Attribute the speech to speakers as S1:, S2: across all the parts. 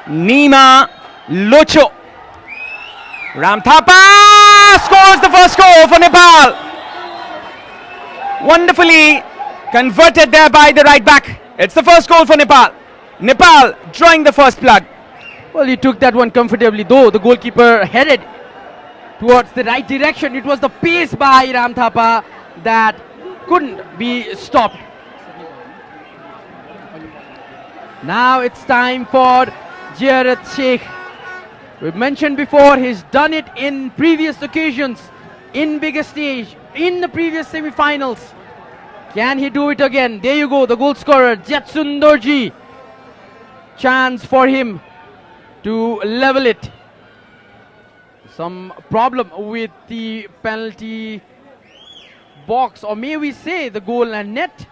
S1: Nima Locho. Ram Thapa scores the first goal for Nepal. Wonderfully converted there by the right back. It's the first goal for Nepal. Nepal drawing the first plug.
S2: Well, he took that one comfortably, though the goalkeeper headed towards the right direction. It was the pace by Ram Thapa that couldn't be stopped. Now it's time for Jared Sheikh. We mentioned before, he's done it in previous occasions, in bigger stage, in the previous semi-finals. Can he do it again? There you go, the goal scorer, Jetsun Dorji. Chance for him to level it. Some problem with the penalty box, or may we say the goal and net.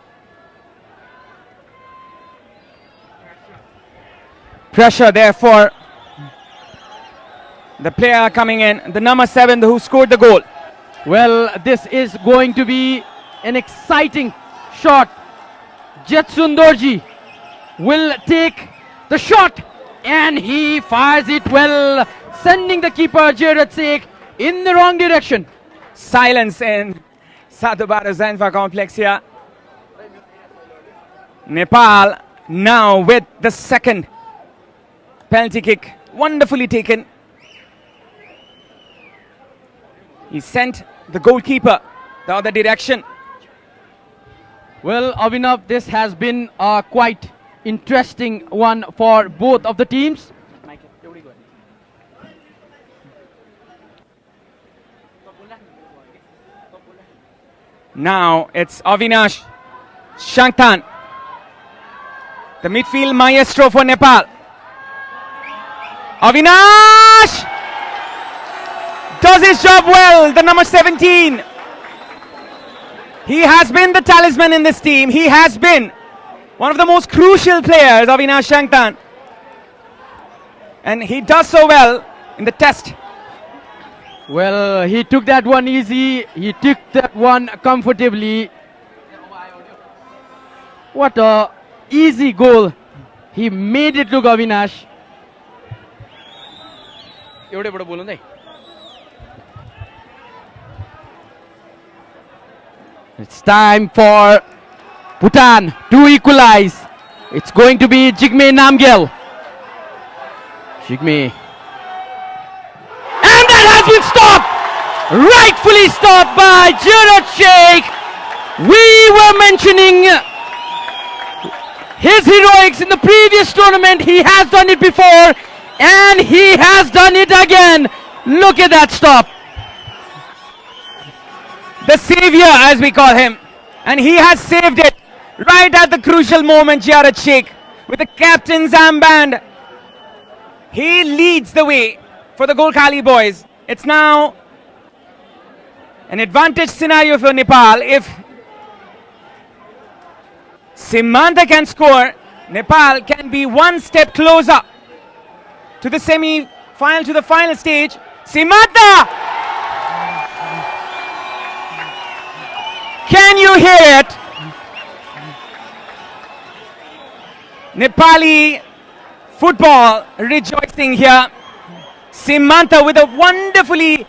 S1: Pressure there for the player coming in, the number 7 who scored the goal.
S2: Well, this is going to be an exciting shot. Jetsun Dorji will take the shot and he fires it well, sending the keeper Jared Sheikh in the wrong direction.
S1: Silence in Sadhubara Zanfa complex here. Nepal now with the second penalty kick, wonderfully taken. He sent the goalkeeper the other direction.
S2: Well, Abhinav, this has been a quite interesting one for both of the teams.
S1: Now it's Avinash Shangtan, the midfield maestro for Nepal. Avinash does his job well, the number 17. He has been the talisman in this team. He has been one of the most crucial players, Avinash Shangtan. And he does so well in the test.
S2: Well, he took that one easy. He took that one comfortably. What a easy goal. He made it look, Avinash. It's time for Bhutan to equalize. It's going to be Jigme Namgyal. Jigme. And that has been stopped! Rightfully stopped by Jared Sheikh. We were mentioning his heroics in the previous tournament. He has done it before and he has done it again. Look at that stop.
S1: The savior, as we call him, and he has saved it right at the crucial moment. Jared Sheikh with the captain's armband, he leads the way for the Golkhali boys. It's now an advantage scenario for Nepal. If Simanta can score, Nepal can be one step closer to the semi-final, to the final stage. Simanta! Can you hear it? Nepali football rejoicing here. Simanta with a wonderfully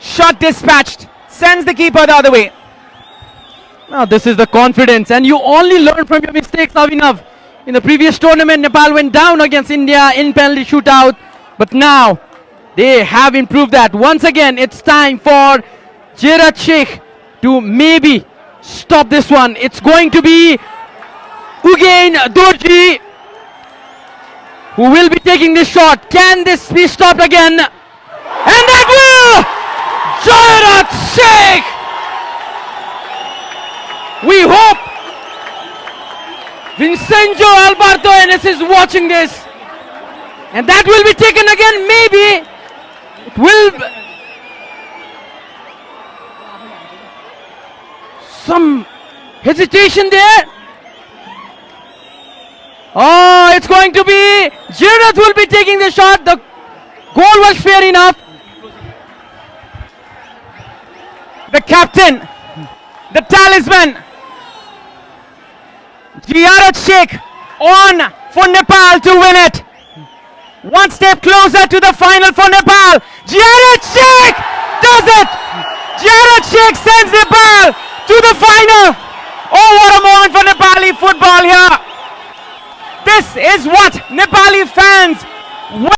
S1: shot dispatched sends the keeper the other way.
S2: Now this is the confidence, and you only learn from your mistakes, Avinav. In the previous tournament, Nepal went down against India in penalty shootout, but now they have improved that. Once again, it's time for Jared Sheikh to maybe stop this one. It's going to be Ugain Dorji who will be taking this shot. Can this be stopped again? And that will! Jared Sheikh! We hope Vincenzo Alberto Enes is watching this. And that will be taken again, maybe. It will... Some hesitation there. Oh, it's going to be Jared will be taking the shot. The goal was fair enough.
S1: The captain, the talisman, Jared Sheikh on for Nepal to win it. One step closer to the final for Nepal. Jared Sheikh does it. Jared Sheikh sends Nepal to the final. Oh, what a moment for Nepali football here. This is what Nepali fans